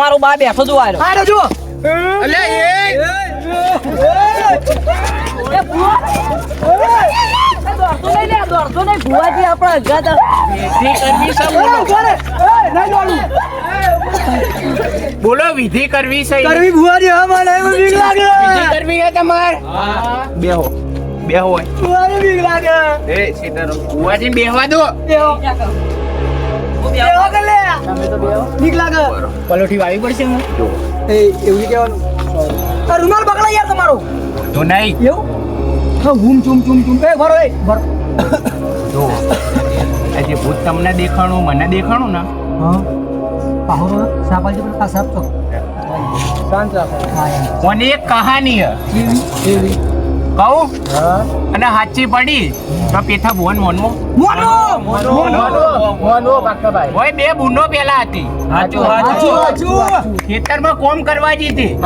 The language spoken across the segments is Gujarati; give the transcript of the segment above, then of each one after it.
તમારો બા બેઠો જો આયો આરે જો અલે દોડતો નહીં લે દોડતો નહીં ભુવાજી આપણે અગાતા વિધિ કરવી છે બોલો વિધિ કરવી છે કરવી ભુવાજી હા મને એમ બીક લાગે વિધિ કરવી છે તમાર બેહો બેહો ભુવાજી બીક લાગે એ સીતારામ બુવાજી બેહવા દો બેહો બેહો કે લે બીક લાગે પલોઠી વાવી પડશે હું એ એવું કહેવાનું આ રૂમાલ પકડા યાર તમારો તો નહીં એવું હા ઘૂમ ચૂમ ચૂમ ચૂમ એ ભરો જો આ જે ભૂત તમને દેખાણું મને દેખાણું ને હા પાહો સાપાજી પર સાપ તો શાંત રાખો હા યાર કોની એક કહાની હે એવી કહું હા અને હાચી પડી તો પેથા ભુવન મોનો મોનો બાકાભાઈ ઓય બે બુનો પેલા હતી હાચું હાચું ખેતરમાં કોમ કરવા જી હતી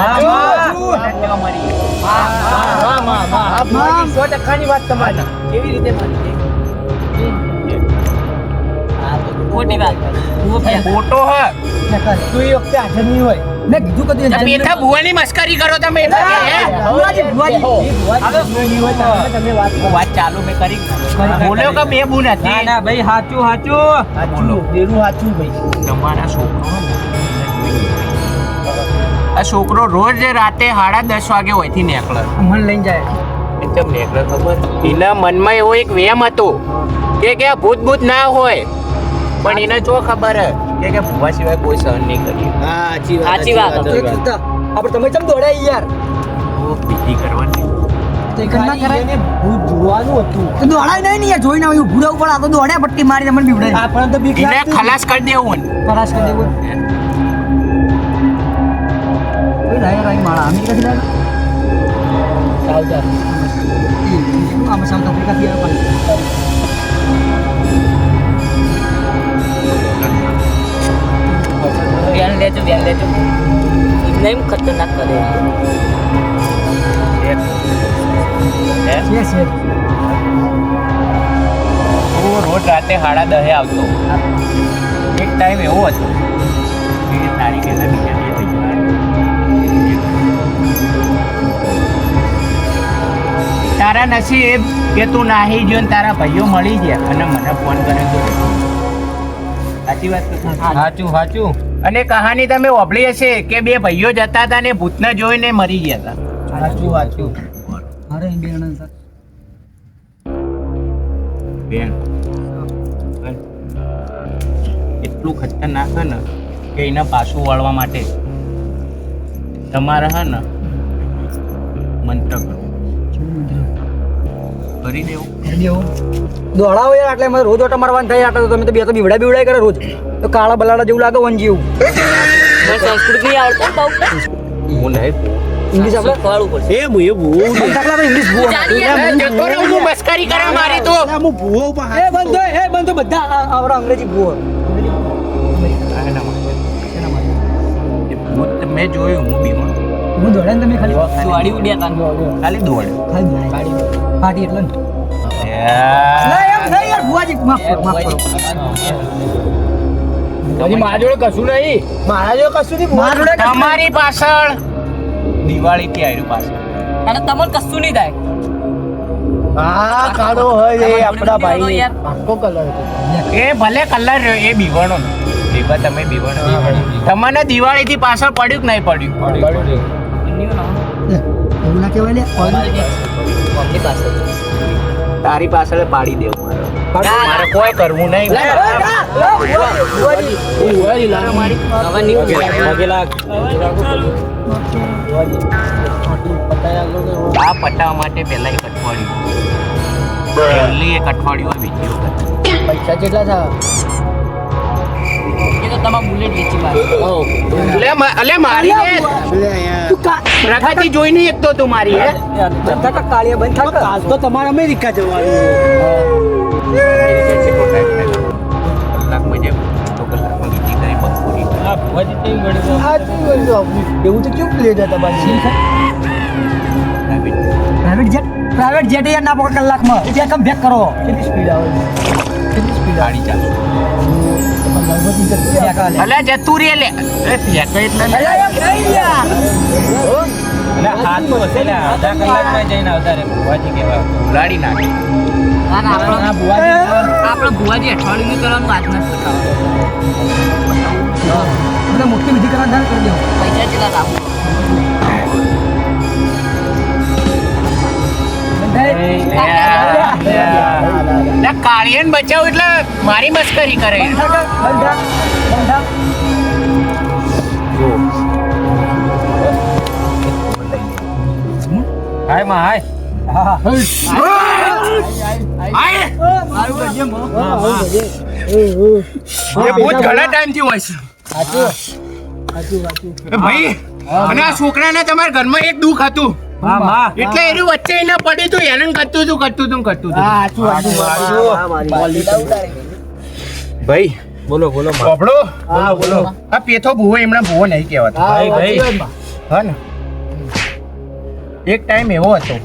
ની વાત તમારી કેવી રીતે મારી ખોટી વાત ફોટો હ તું એ વખતે હાજર નહીં હોય મેં કીધું કદી હાજર નહીં પેથા ભુવાની મસ્કરી કરો તમે તમે વાત વાત ચાલુ મેં કરી બોલ્યો કે બે બુન હતી ના ભાઈ સાચું બોલો દેરું સાચું ભાઈ તમારા છોકરો આ છોકરો રોજ રાતે 10:30 વાગે હોયથી નીકળે મને લઈને જાય એકદમ નીકળે ખબર એના મનમાં એવો એક વેમ હતો કે આ ભૂત ભૂત ના હોય પણ એને જો ખબર હે કે ભૂવા સિવાય કોઈ સહન નહીં કરી સાચી વાત આપણે તમે ચમ દોડાય યાર વિધિ કરવાની તો એક ના કરાય ભૂત જોવાનું હતું તો દોડાય નહીં ને યાર જોઈ ના આવ્યું ભૂરા ઉપર આ તો દોડ્યા પટ્ટી મારી મને બીવડાય આપણને તો બીક એને ખલાસ કરી દેવું ખલાસ કરી દેવું ઓય રાય રાય માળા અમેરિકા થી લાવ્યા આમ સાઉથ આફ્રિકા થી આવ્યા બેન લેજો એમને એમ ખતરનાક કરે છે હું રોજ રાતે 10:30 આવતો એક ટાઈમ એવો હતો કે તારીખે બીજા બે થઈ તારા નસીબ કે તું નાહી ગયો ને તારા ભાઈઓ મળી ગયા અને મને ફોન કર્યો તો સાચી વાત સાચું અને કહાની તમે ઓભળી હશે કે બે ભાઈઓ જતા હતા ને ભૂતને જોઈને મરી ગયા હતા સાચું અરે બેન સર બેન એટલું ખતરનાક હે ને કે એને પાછું વાળવા માટે તમારે હે ને મંત્ર કરો કરી દેવું દોડાવો યાર એટલે મને રોજ ઓટા મારવાનું થાય આટલા તો તમે તો બે તો બીવડાય કરે રોજ તો કાળા બલાડા જેવું લાગે વન જેવું મને સંસ્કૃત નહીં આવડતું બહુ હું નહીં ઇંગ્લિશ આપણે ખવાડવું પડશે ઇંગ્લિશ ભૂવો હું મસ્કરી કરા મારી તો એ બંધો બધા આવડા અંગ્રેજી ભૂવો મેં જોયું હું બીમાર હું દોડે ને તમે ખાલી વાડી ઉડ્યા તા ખાલી દોડ પાર્ટી એટલે ને એમ નહીં યાર ભુવાજી માફ કરો મારા જોડે કશું નહીં મારા જો કશું નહીં મારા જોડે તમારી પાછળ દિવાળી થી આવ્યું પાછળ અને તમને કશું નહીં થાય હા કાળો હોય એ આપડા ભાઈ યાર. આખો કલર એ ભલે કલર રહ્યો એ બીવણો બીવા તમે બીવણો તમને દિવાળી થી પાછળ પડ્યું કે નહીં પડ્યું એવું ના કહેવાય લે આપણી પાસે તારી પાછળ પાડી દેવું મારે કોઈ કરવું નહીં હવે નહીં આ પટાવા માટે પહેલા એક અઠવાડિયું પહેલી એક અઠવાડિયું વિડીયો પૈસા કેટલા થયા એ તો તમામ બુલેટ વેચી મારી અલે મારી પ્રગતિ જોઈને એક તો તું મારી હે કાળિયા બંધ થાય કાલ તો તમારે અમેરિકા જવાનું કલાકમાં જેમ તો કલાકમાં બીજી કરી બપોરી એવું તો કેવું પ્લેન હતા બાજી પ્રાઇવેટ જેટ યાર ના પકડ કલાકમાં એટલે કમ ભેક કરો કેટલી સ્પીડ આવે કેટલી સ્પીડ ગાડી ચાલુ અલા જતું રે લે એ ફેંકો એટલે અલા એમ નહીં યાર. ઉલાડી નાખે ના ના આપણે ભુવાજી અઠવાડિયું કરવાનું વાત નથી આપણે મોટી વિધિ કરવાનું થાય કરી દેવું. પૈસા કેટલા લાવું કાળિયન બચાવ એટલે મારી મસ્કરી કરે હાય માં હાય એ બહુ ઘણા ટાઈમ થી હોય છે ભાઈ અને આ છોકરાને તમારા ઘરમાં એક દુઃખ હતું એટલે એનું વચ્ચે એને પડી તું હેરાન કરતું હતું ભાઈ બોલો બોલો આ પેથો ભૂવો એમણે ભૂવો નહીં કહેવાતો હા ને એક ટાઈમ એવો હતો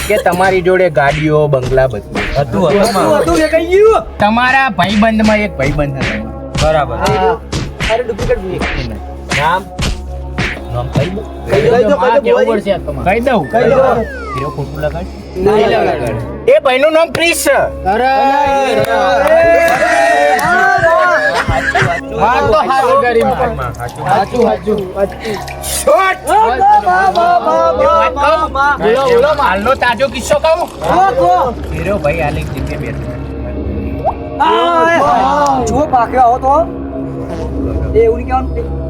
કે તમારી જોડે ગાડીઓ બંગલા બધું હતું તમારા ભાઈબંધમાં એક ભાઈબંધ હતો બરાબર નામ કહી દઉં એ ભાઈનું નામ ક્રિસ છે હાલનો તાજો કિસ્સો કહું હીરો ભાઈ હાલ એક જગ્યાએ બેઠો જો પાક્યો આવો તો એવું નહીં કહેવાનું.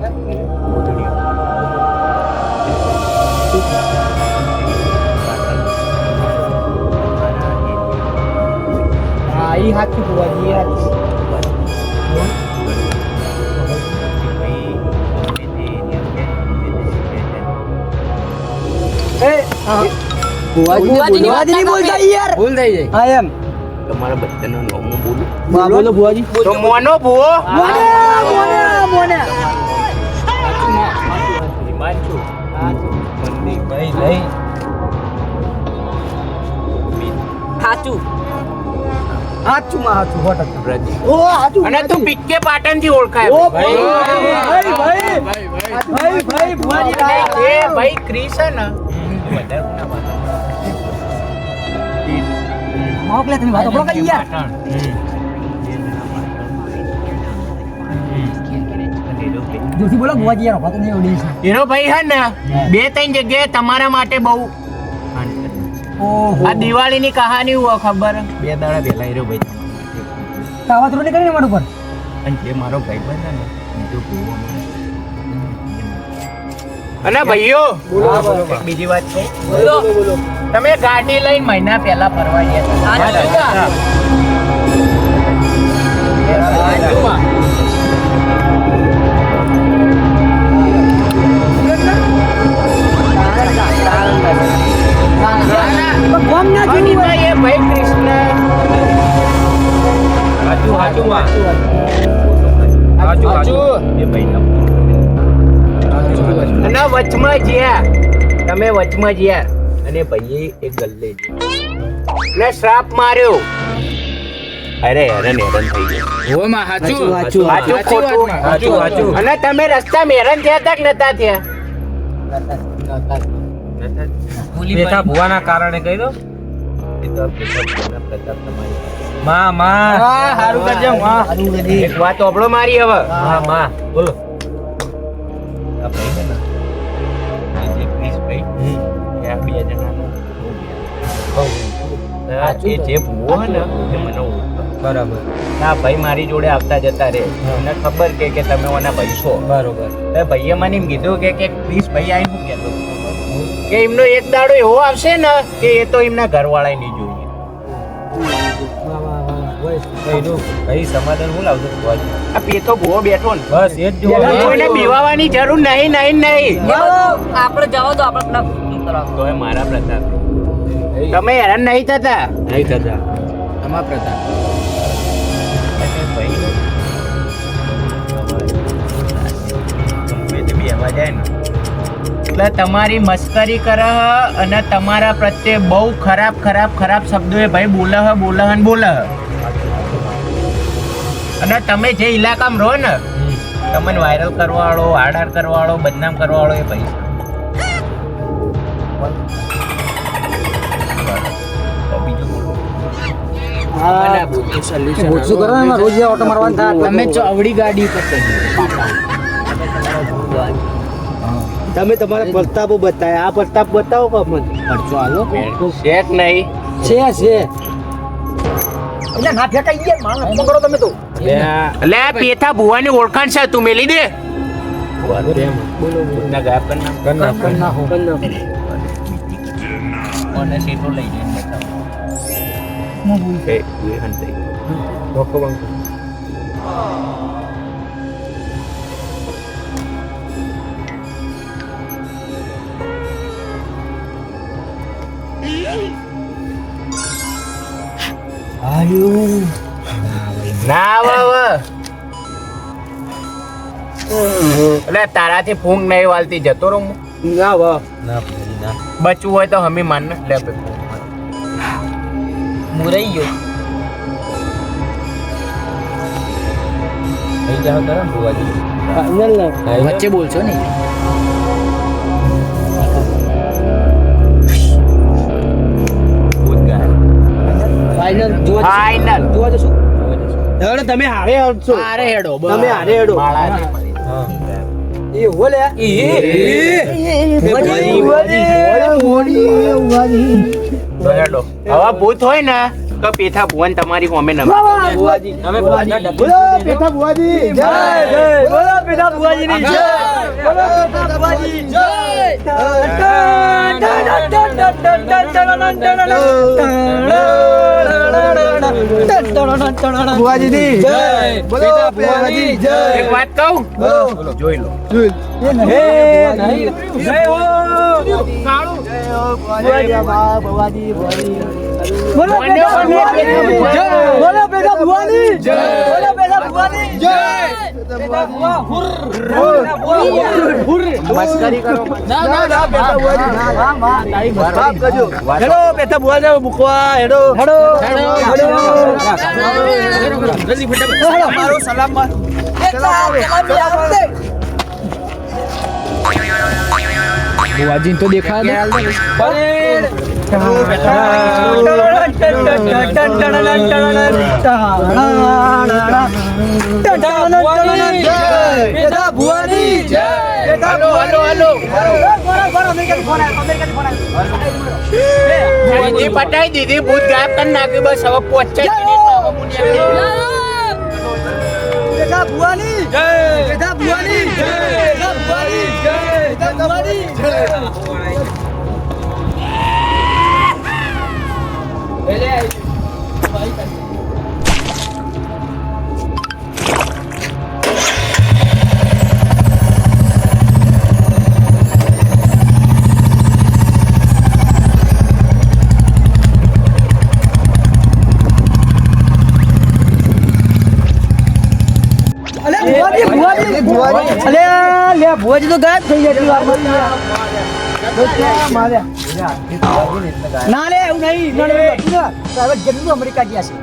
હા ઈ હાથી ભુવાજી ઈ હાથી ભુવાજીની વાત નહીં બોલતા યાર ભૂલ થઈ જાય. હા એમ. તમારા બચ્ચાનો નામ બોલું બોલો ભુવાજી. તો મોનો ભુવો મોને. હિમાંશુ ભાઈ લઈ સાચું હાચું માં હાચું હોટલ. ઓ હાચું. અને તું પીકે પાટણ થી ઓળખાય ઓ ભાઈ ભુવાજી એ ભાઈ ક્રિસ છે ને મોકલે તમે વાત આપણો કરી યાર. જોશી બોલો ભુવાજી યાર વાત નહીં ઓડી છે. હીરો ભાઈ હે ને 2-3 જગ્યાએ તમારા માટે બહુ ઓહો આ દિવાળીની કહાની હોય ખબર 2 દાડા પહેલા હીરો ભાઈ કાવા તો નહીં કરી મારું પર. અને જે મારો ભાઈ બને ને બીજો ભૂવો અને ભાઈઓ એક બીજી વાત છે તમે ગાડી લઈને મહિના પહેલા ફરવા ગયા હતા વચમાં જ્યાં તમે વચમાં જ્યાં અને ભાઈએ એક ગલ્લે ને શ્રાપ માર્યો અરે હેરાન થઈ ગયા સાચું અને તમે રસ્તા હેરાન થયા હતા કે નતા થયા ભુવાના કારણે કર્યો એક વાત ઓબળો મારી હવે બોલો જે ભૂવો ને એ મને બરાબર ના ભાઈ મારી જોડે આવતા જતા રે મને ખબર કે તમે ઓના ભાઈ છો બરોબર ભાઈએ મને એમ કીધું કે પ્લીઝ ભાઈ આઈ શું કહેતો કે એમનો એક દાડો એવો આવશે ને કે એ તો એમના ઘરવાળા નહીં જોઈએ ભાઈ સમાધાન હું લાવજો આ પેતો ભૂવો બેઠો ને બસ એ જ કોઈને બીવાવાની જરૂર નહીં આપણે જવા દો આપણે તો એ મારા પ્રતાપ તમે હેરાન નહીં થતા નહીં થતા તમારા પ્રતાપ એટલે તમારી મસ્કરી કરે અને તમારા પ્રત્યે બહુ ખરાબ શબ્દો એ ભાઈ બોલે અને તમે જે ઇલાકામાં રહો ને તમને વાયરલ કરવાવાળો આડાર કરવાવાળો બદનામ કરવાવાળો એ પૈસા તો બીજું બોલો શું કરો ને રોજ ઓટો મારવાનું થાય તમે ચોવડી ગાડી ઉપર તમે તમારા પ્રસ્તાવો બતાવ્યા આ પ્રસ્તાવ બતાવો કે મને ખર્ચો આલો શેક નહીં છે એટલે ના ફેંકાઈ ગયા માલ ફોન કરો તમે તો એટલે આ પેથા ભુવાની ઓળખાણ છે તું મેલી દે ના ગાયબ કર નાખ. અને સીટો લઈ જઈને બતાવો. એ એ હંતાઈ. ધોકો બંધ કર. ના બાબા એટલે તારાથી ફૂંક નહીં વાલતી જતો રહું હું. ના વાહ ના ભાઈ, ના. બચવું હોય તો હમી માન ને લે ભાઈ ફૂંક માર. મુરઈ ગયો થઈ જાવ તારા ભુવાજી. વચ્ચે બોલશો ને ભૂત ગાય. Final final. જોવા જશું હેડો તમે હારે હડશો અરે હેડો તમે હારે હેડો માળાજી મારી. હા. એ હો લે તો હેડો. હવે ભૂત હોય ને તો પેથા ભુવન તમારી હોમે નમે. અમે બોલો પેઠા બુવાજી જય બોલો પેઠા બુવાજીની જય બોલો પેઠા બુવાજી જય બુવાજીની જય બોલો બુવાજી જય એક વાત કહું જોઈ લો. હે નહીં જય હો કાળુ જય હો બુવાજી બુવાજી બોલો પેઠા બુવાજી જય બોલો પેઠા બુવાજી જય બોલો પેઠા બુવાજી જય પેઠા બુવા હુર હુર મસ્કરી કરો. ના પેઠા બુવાજી ના તારી મસ્કરી કરજો હેડો પેઠા બુવાજી મૂકવા હેડો હેડો હેડો જલ્દી ફટાફટ મારો સલામ માં બુવાજી તો દેખાય બીજી પટાઈ દીધી ભૂત ગાયબ કરી નાખ્યું બસ હવે પહોંચે જ નહીં. પેઠા બુવાની જય પેઠા બુવાની જય પેઠા બુવાની જય પેઠા બુવાની જય ભુવાજી તો ગાયબ થઈ ગયા ના લે એવું નહીં હવે જેટલું અમેરિકા ગયા છે